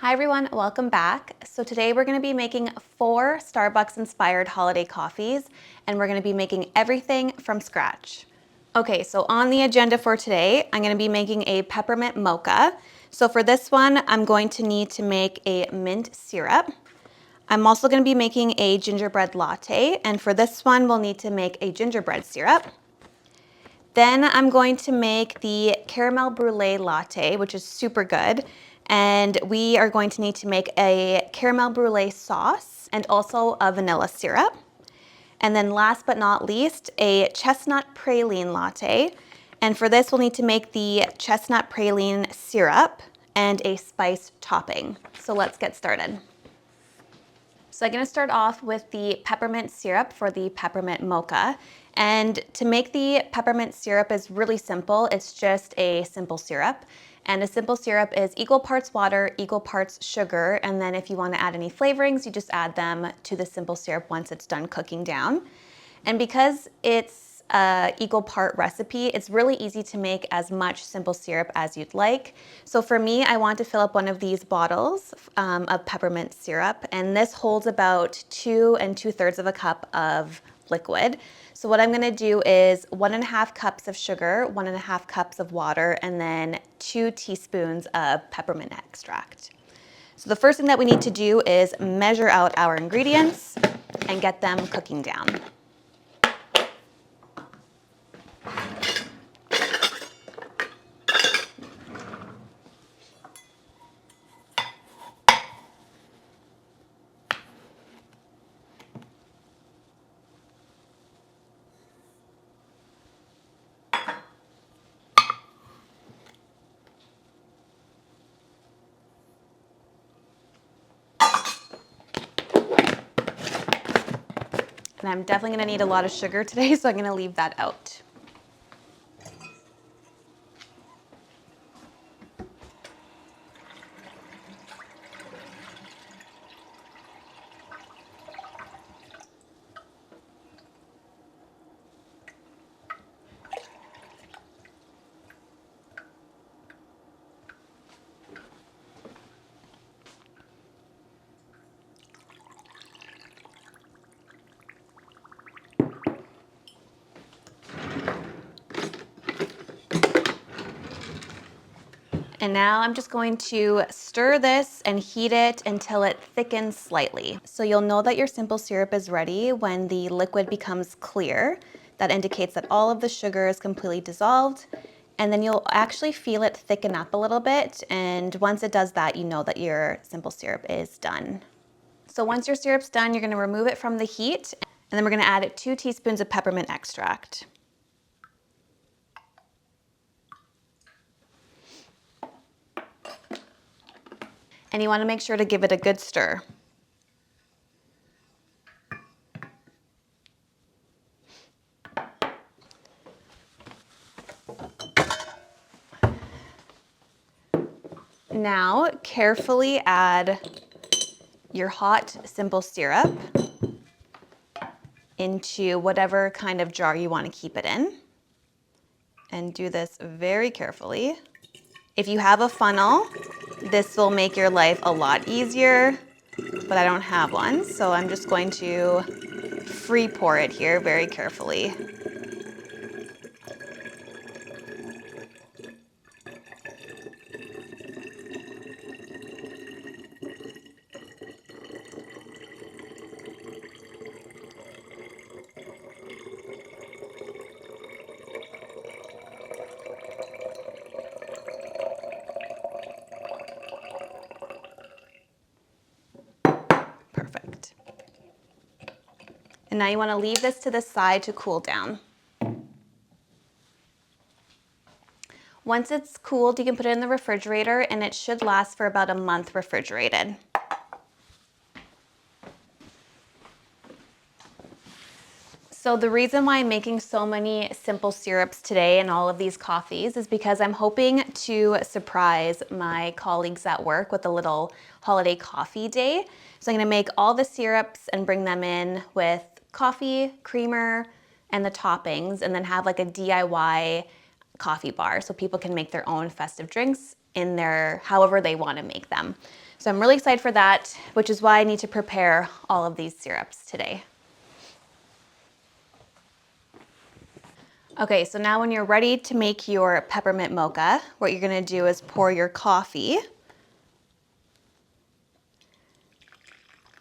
Hi everyone, welcome back. So today we're going to be making 4 Starbucks inspired holiday coffees, and we're going to be making everything from scratch. Okay, so on the agenda for today, I'm going to be making a peppermint mocha. So for this one, I'm going to need to make a mint syrup. I'm also going to be making a gingerbread latte, and for this one, we'll need to make a gingerbread syrup. Then I'm going to make the caramel brulee latte, which is super good. And we are going to need to make a caramel brulee sauce and also a vanilla syrup. And then last but not least, a chestnut praline latte. And for this, we'll need to make the chestnut praline syrup and a spice topping. So let's get started. So I'm going to start off with the peppermint syrup for the peppermint mocha. And to make the peppermint syrup is really simple. It's just a simple syrup. And a simple syrup is equal parts water, equal parts sugar. And then if you want to add any flavorings, you just add them to the simple syrup once it's done cooking down. And because it's an equal part recipe, it's really easy to make as much simple syrup as you'd like. So for me, I want to fill up one of these bottles of peppermint syrup, and this holds about 2 2/3 of a cup of liquid. So what I'm gonna do is 1.5 cups of sugar, 1.5 cups of water, and then 2 teaspoons of peppermint extract. So the first thing that we need to do is measure out our ingredients and get them cooking down. And I'm definitely gonna need a lot of sugar today, so I'm gonna leave that out. And now I'm just going to stir this and heat it until it thickens slightly. So you'll know that your simple syrup is ready when the liquid becomes clear. That indicates that all of the sugar is completely dissolved. And then you'll actually feel it thicken up a little bit. And once it does that, you know that your simple syrup is done. So once your syrup's done, you're gonna remove it from the heat. And then we're gonna add 2 teaspoons of peppermint extract. And you want to make sure to give it a good stir. Now, carefully add your hot simple syrup into whatever kind of jar you want to keep it in. And do this very carefully. If you have a funnel, this will make your life a lot easier, but I don't have one, so I'm just going to free pour it here very carefully. Perfect. And now you want to leave this to the side to cool down. Once it's cooled, you can put it in the refrigerator, and it should last for about a month refrigerated. So the reason why I'm making so many simple syrups today and all of these coffees is because I'm hoping to surprise my colleagues at work with a little holiday coffee day. So I'm gonna make all the syrups and bring them in with coffee, creamer, and the toppings, and then have like a DIY coffee bar so people can make their own festive drinks in their, however they want to make them. So I'm really excited for that, which is why I need to prepare all of these syrups today. Okay, so now when you're ready to make your peppermint mocha, what you're gonna do is pour your coffee.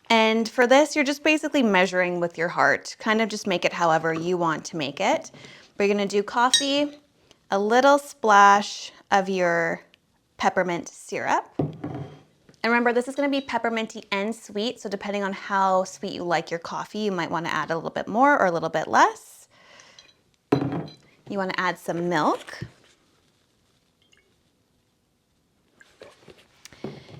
And for this, you're just basically measuring with your heart. Kind of just make it however you want to make it. But you're gonna do coffee, a little splash of your peppermint syrup. And remember, this is gonna be pepperminty and sweet, so depending on how sweet you like your coffee, you might wanna add a little bit more or a little bit less. You wanna add some milk.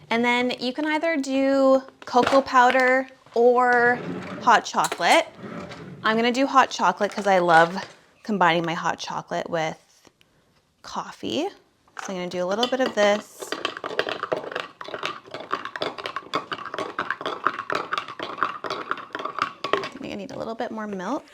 And then you can either do cocoa powder or hot chocolate. I'm gonna do hot chocolate because I love combining my hot chocolate with coffee. So I'm gonna do a little bit of this. I think I need a little bit more milk.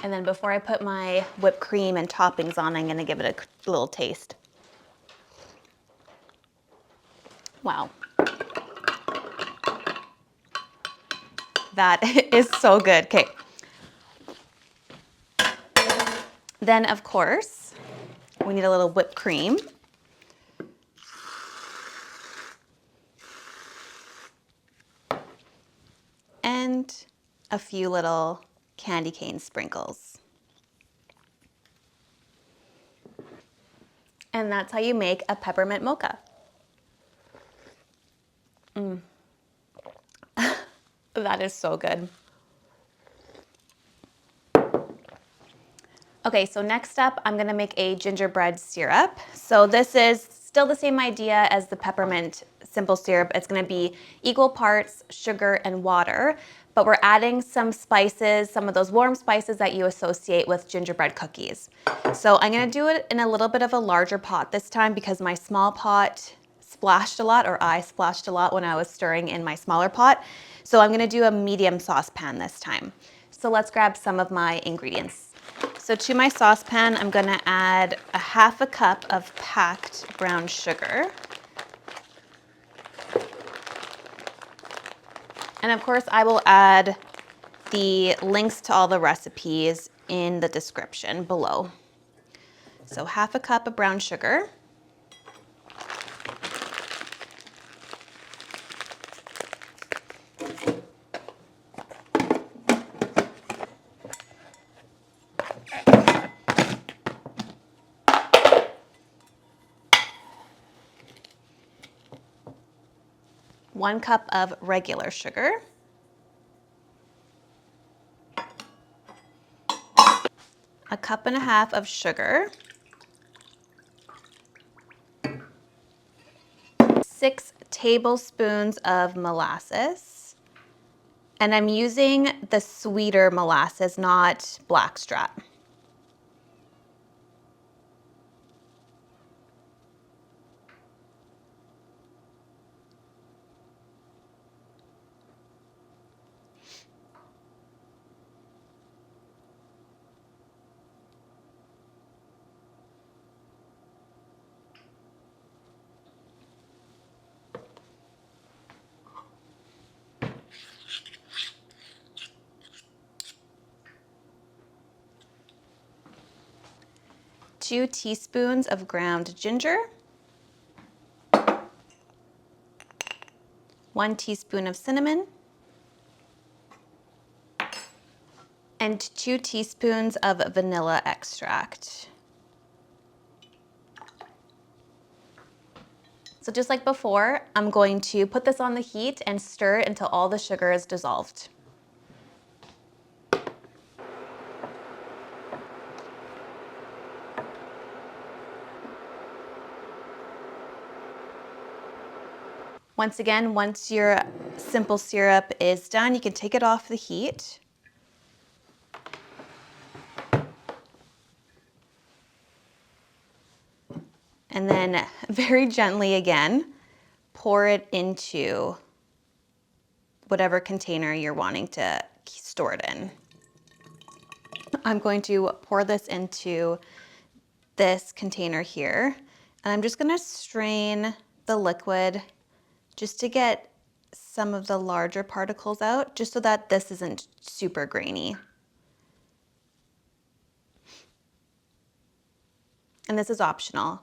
And then before I put my whipped cream and toppings on, I'm gonna give it a little taste. Wow. That is so good. Okay. Then of course, we need a little whipped cream. And a few little candy cane sprinkles. And that's how you make a peppermint mocha. That is so good. Okay, so next up, I'm gonna make a gingerbread syrup. So this is still the same idea as the peppermint simple syrup. It's gonna be equal parts sugar and water, but we're adding some spices, some of those warm spices that you associate with gingerbread cookies. So I'm gonna do it in a little bit of a larger pot this time because my small pot splashed a lot, or I splashed a lot when I was stirring in my smaller pot. So I'm gonna do a medium saucepan this time. So let's grab some of my ingredients. So to my saucepan, I'm gonna add a half a cup of packed brown sugar. And of course, I will add the links to all the recipes in the description below. So half a cup of brown sugar. One cup of regular sugar. A cup and a half of sugar. 6 tablespoons of molasses. And I'm using the sweeter molasses, not blackstrap. Two teaspoons of ground ginger. 1 teaspoon of cinnamon. And 2 teaspoons of vanilla extract. So just like before, I'm going to put this on the heat and stir it until all the sugar is dissolved. Once again, once your simple syrup is done, you can take it off the heat. And then very gently again, pour it into whatever container you're wanting to store it in. I'm going to pour this into this container here. And I'm just gonna strain the liquid just to get some of the larger particles out, just so that this isn't super grainy. And this is optional.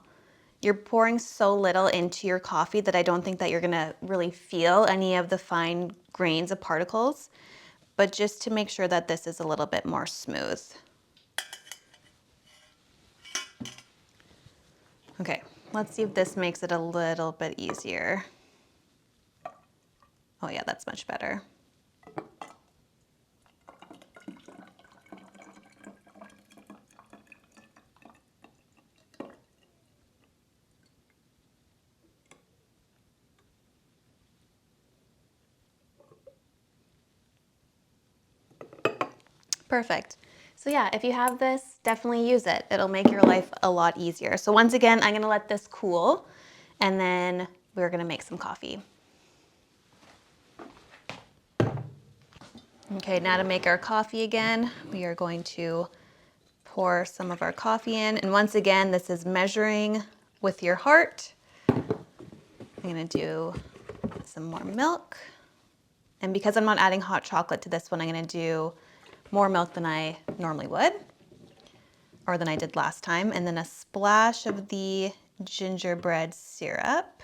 You're pouring so little into your coffee that I don't think that you're gonna really feel any of the fine grains of particles, but just to make sure that this is a little bit more smooth. Okay, let's see if this makes it a little bit easier. Oh yeah, that's much better. Perfect. So yeah, if you have this, definitely use it. It'll make your life a lot easier. So once again, I'm gonna let this cool and then we're gonna make some coffee. Okay, now to make our coffee again, we are going to pour some of our coffee in. And once again, this is measuring with your heart. I'm gonna do some more milk. And because I'm not adding hot chocolate to this one, I'm gonna do more milk than I normally would, or than I did last time. And then a splash of the gingerbread syrup.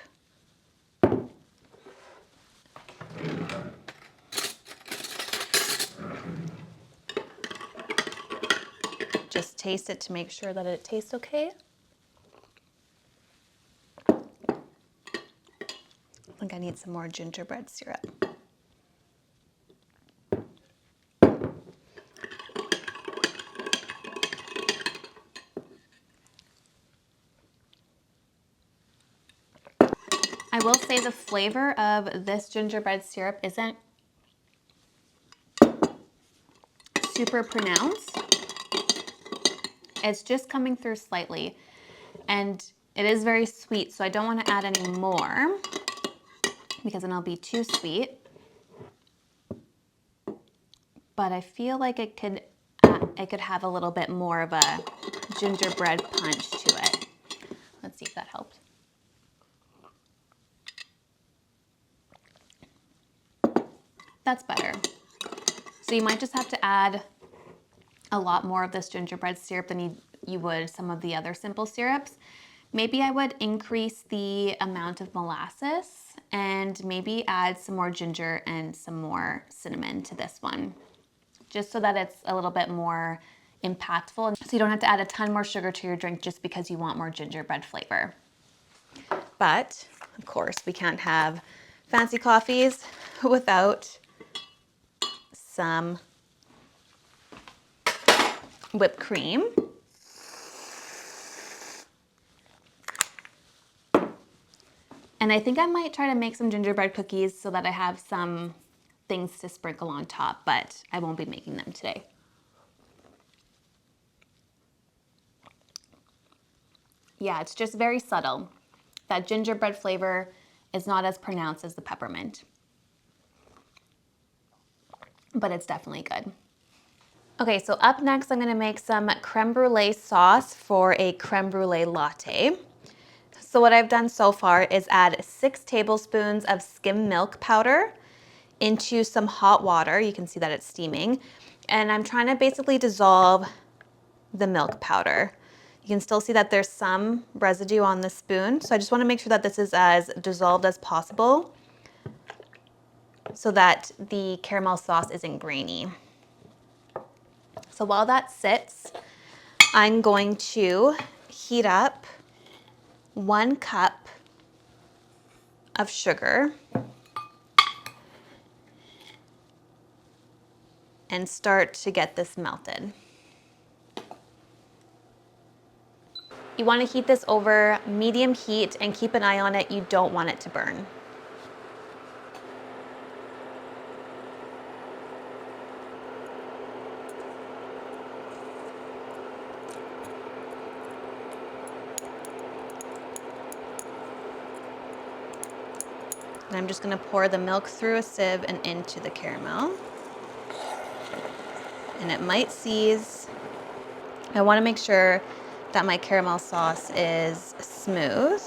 Just taste it to make sure that it tastes okay. I think I need some more gingerbread syrup. I will say the flavor of this gingerbread syrup isn't super pronounced. It's just coming through slightly, and it is very sweet, so I don't want to add any more because then it'll be too sweet. But I feel like it could have a little bit more of a gingerbread punch to it. Let's see if that helped. That's better. So you might just have to add a lot more of this gingerbread syrup than you would some of the other simple syrups. Maybe I would increase the amount of molasses and maybe add some more ginger and some more cinnamon to this one, just so that it's a little bit more impactful. So you don't have to add a ton more sugar to your drink just because you want more gingerbread flavor. But of course, we can't have fancy coffees without some whipped cream. And I think I might try to make some gingerbread cookies so that I have some things to sprinkle on top, but I won't be making them today. Yeah, it's just very subtle. That gingerbread flavor is not as pronounced as the peppermint, but it's definitely good. Okay, so up next, I'm gonna make some creme brulee sauce for a creme brulee latte. So what I've done so far is add 6 tablespoons of skim milk powder into some hot water. You can see that it's steaming. And I'm trying to basically dissolve the milk powder. You can still see that there's some residue on the spoon. So I just wanna make sure that this is as dissolved as possible so that the caramel sauce isn't grainy. So while that sits, I'm going to heat up 1 cup of sugar and start to get this melted. You want to heat this over medium heat and keep an eye on it. You don't want it to burn. And I'm just going to pour the milk through a sieve and into the caramel. And it might seize, I want to make sure that my caramel sauce is smooth.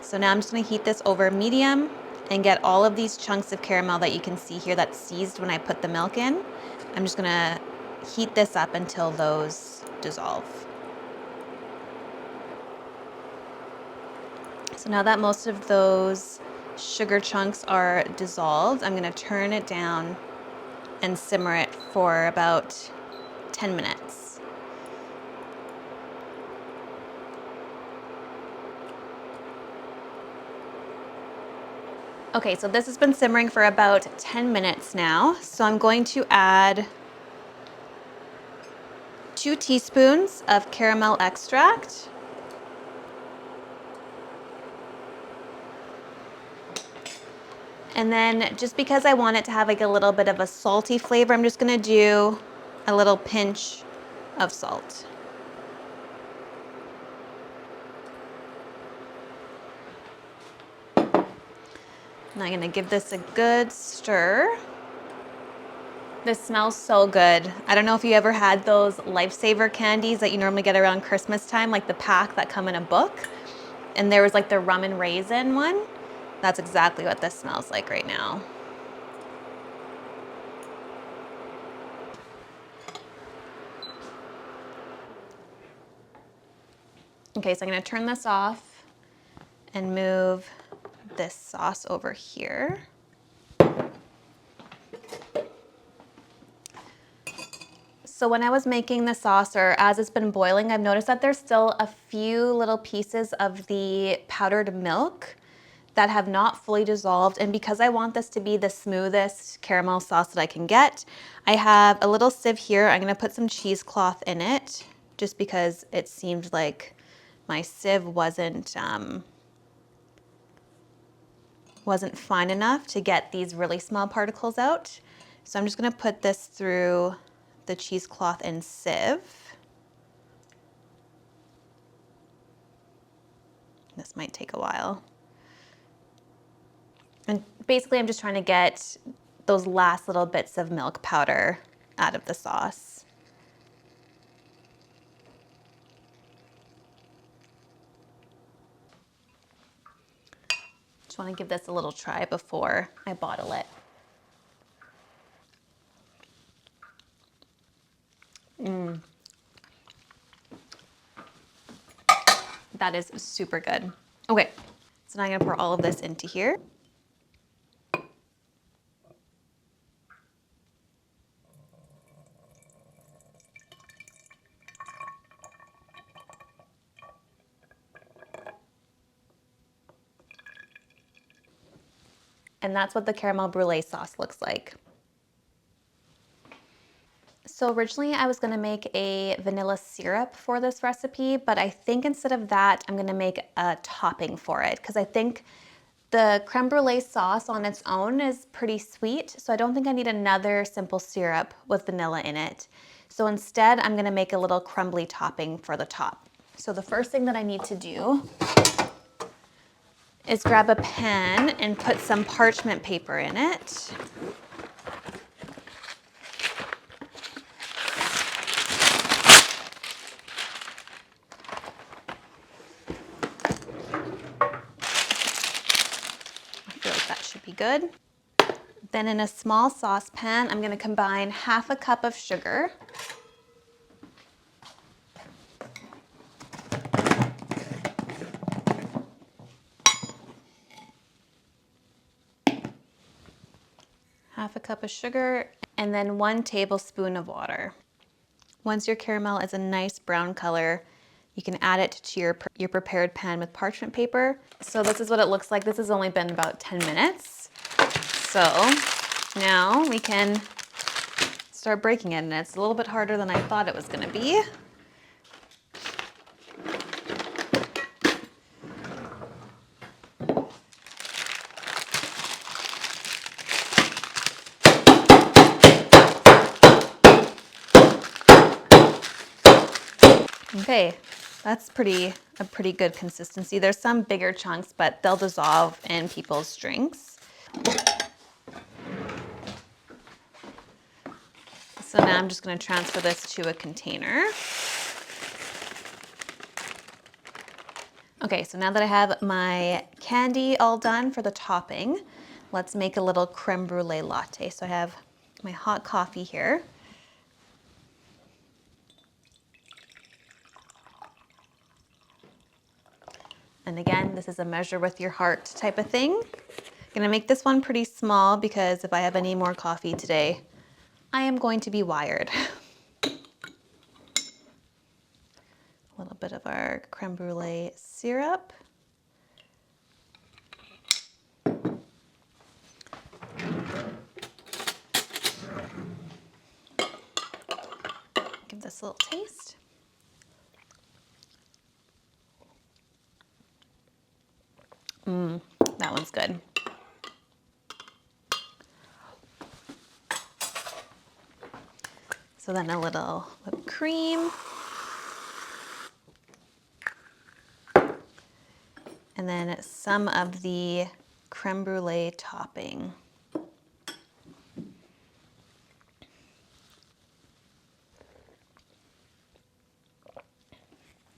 So now I'm just gonna heat this over medium and get all of these chunks of caramel that you can see here that's seized when I put the milk in. I'm just gonna heat this up until those dissolve. So now that most of those sugar chunks are dissolved, I'm gonna turn it down and simmer it for about 10 minutes. Okay, so this has been simmering for about 10 minutes now. So I'm going to add 2 teaspoons of caramel extract. And then just because I want it to have like a little bit of a salty flavor, I'm just gonna do a little pinch of salt. And I'm gonna give this a good stir. This smells so good. I don't know if you ever had those lifesaver candies that you normally get around Christmas time, like the pack that come in a book. And there was like the rum and raisin one. That's exactly what this smells like right now. Okay, so I'm gonna turn this off and move this sauce over here. So when I was making the sauce, or as it's been boiling, I've noticed that there's still a few little pieces of the powdered milk that have not fully dissolved. And because I want this to be the smoothest caramel sauce that I can get, I have a little sieve here. I'm gonna put some cheesecloth in it just because it seemed like my sieve wasn't fine enough to get these really small particles out. So I'm just gonna put this through the cheesecloth and sieve. This might take a while. And basically I'm just trying to get those last little bits of milk powder out of the sauce. Just want to give this a little try before I bottle it. That is super good. Okay, so now I'm gonna pour all of this into here. And that's what the caramel brulee sauce looks like. So originally I was gonna make a vanilla syrup for this recipe, but I think instead of that, I'm gonna make a topping for it because I think the creme brulee sauce on its own is pretty sweet, so I don't think I need another simple syrup with vanilla in it. So instead, I'm gonna make a little crumbly topping for the top. So the first thing that I need to do is grab a pan and put some parchment paper in it. I feel like that should be good. Then in a small saucepan, I'm gonna combine 1/2 cup of sugar, and then 1 tablespoon of water. Once your caramel is a nice brown color, you can add it to your prepared pan with parchment paper. So this is what it looks like. This has only been about 10 minutes. So now we can start breaking it, and it's a little bit harder than I thought it was gonna be. Okay, that's a pretty good consistency. There's some bigger chunks, but they'll dissolve in people's drinks. So now I'm just going to transfer this to a container. Okay, so now that I have my candy all done for the topping, let's make a little creme brulee latte. So I have my hot coffee here. And again, this is a measure with your heart type of thing. I'm gonna make this one pretty small because if I have any more coffee today, I am going to be wired. A little bit of our creme brulee syrup. Give this a little taste. That one's good. So then a little whipped cream. And then some of the creme brulee topping.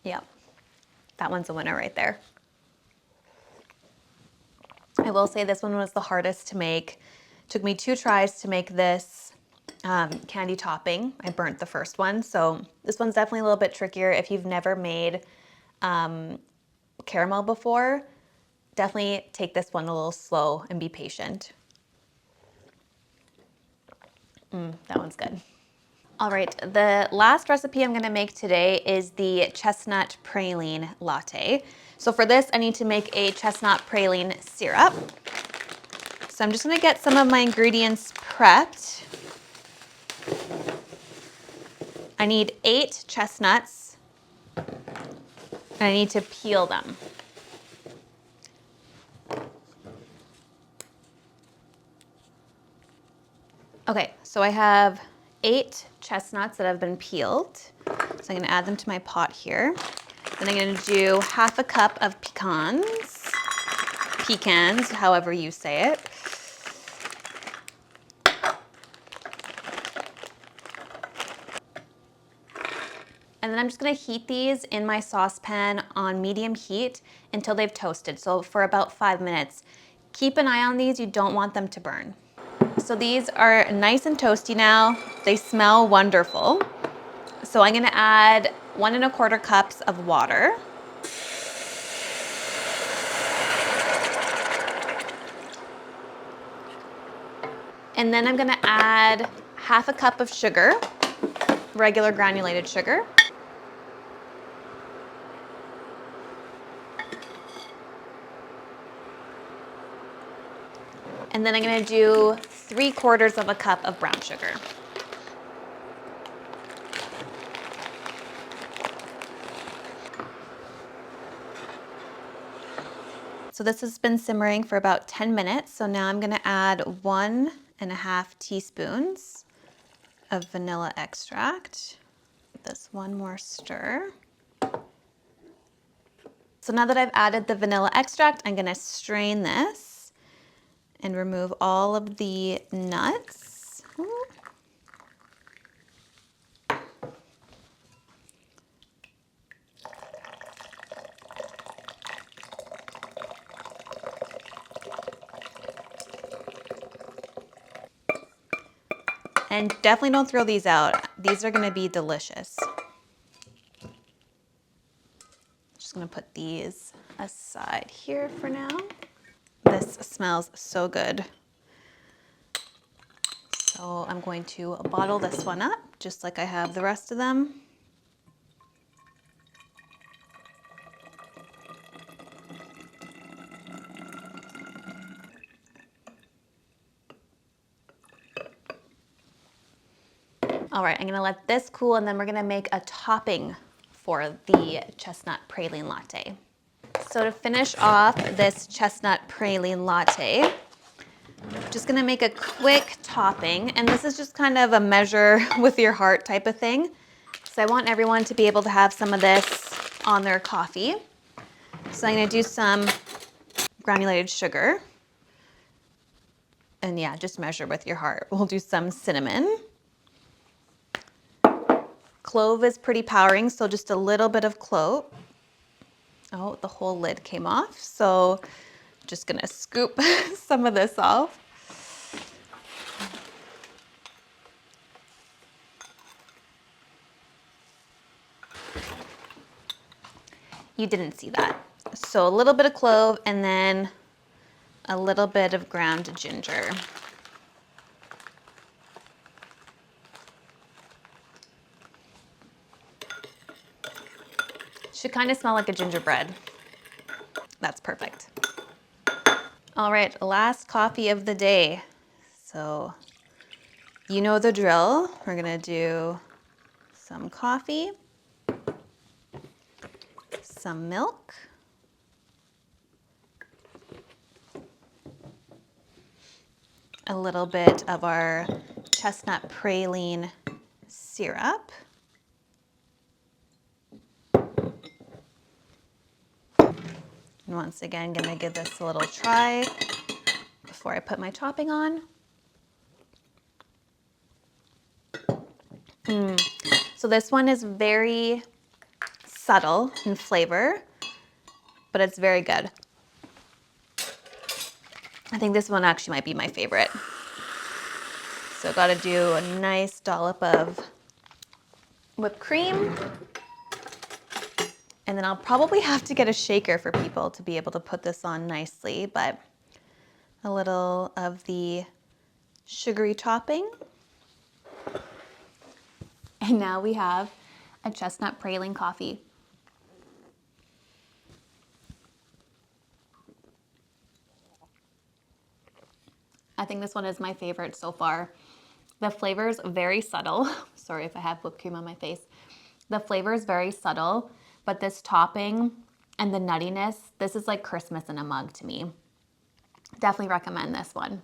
Yep, that one's a winner right there. I will say this one was the hardest to make. It took me 2 tries to make this candy topping. I burnt the first one, so this one's definitely a little bit trickier. If you've never made caramel before, definitely take this one a little slow and be patient. That one's good. All right, the last recipe I'm gonna make today is the chestnut praline latte. So for this, I need to make a chestnut praline syrup. So I'm just gonna get some of my ingredients prepped. I need 8 chestnuts, and I need to peel them. Okay, so I have 8 chestnuts that have been peeled. So I'm gonna add them to my pot here. Then I'm gonna do half a cup of pecans, however you say it. And then I'm just gonna heat these in my saucepan on medium heat until they've toasted, so for about 5 minutes. Keep an eye on these, you don't want them to burn. So these are nice and toasty now. They smell wonderful. So I'm gonna add 1 1/4 cups of water. And then I'm gonna add half a cup of sugar, regular granulated sugar. And then I'm gonna do 3/4 of a cup of brown sugar. So this has been simmering for about 10 minutes. So now I'm gonna add 1½ teaspoons of vanilla extract. Give this one more stir. So now that I've added the vanilla extract, I'm gonna strain this and remove all of the nuts. And definitely don't throw these out. These are gonna be delicious. Just gonna put these aside here for now. This smells so good. So I'm going to bottle this one up, just like I have the rest of them. All right, I'm gonna let this cool and then we're gonna make a topping for the chestnut praline latte. So to finish off this chestnut praline latte, just gonna make a quick topping, and this is just kind of a measure with your heart type of thing. So I want everyone to be able to have some of this on their coffee. So I'm gonna do some granulated sugar. And yeah, just measure with your heart. We'll do some cinnamon. Clove is pretty powering, so just a little bit of clove. Oh, the whole lid came off. So just gonna scoop some of this off. You didn't see that. So a little bit of clove and then a little bit of ground ginger. Should kind of smell like a gingerbread. That's perfect. All right, last coffee of the day. So you know the drill. We're gonna do some coffee, some milk, a little bit of our chestnut praline syrup, and once again, gonna give this a little try before I put my topping on. So this one is very subtle in flavor, but it's very good. I think this one actually might be my favorite. So gotta do a nice dollop of whipped cream. And then I'll probably have to get a shaker for people to be able to put this on nicely, but a little of the sugary topping. And now we have a chestnut praline coffee. I think this one is my favorite so far. The flavor is very subtle. Sorry if I have whipped cream on my face. The flavor is very subtle, but this topping and the nuttiness, this is like Christmas in a mug to me. Definitely recommend this one.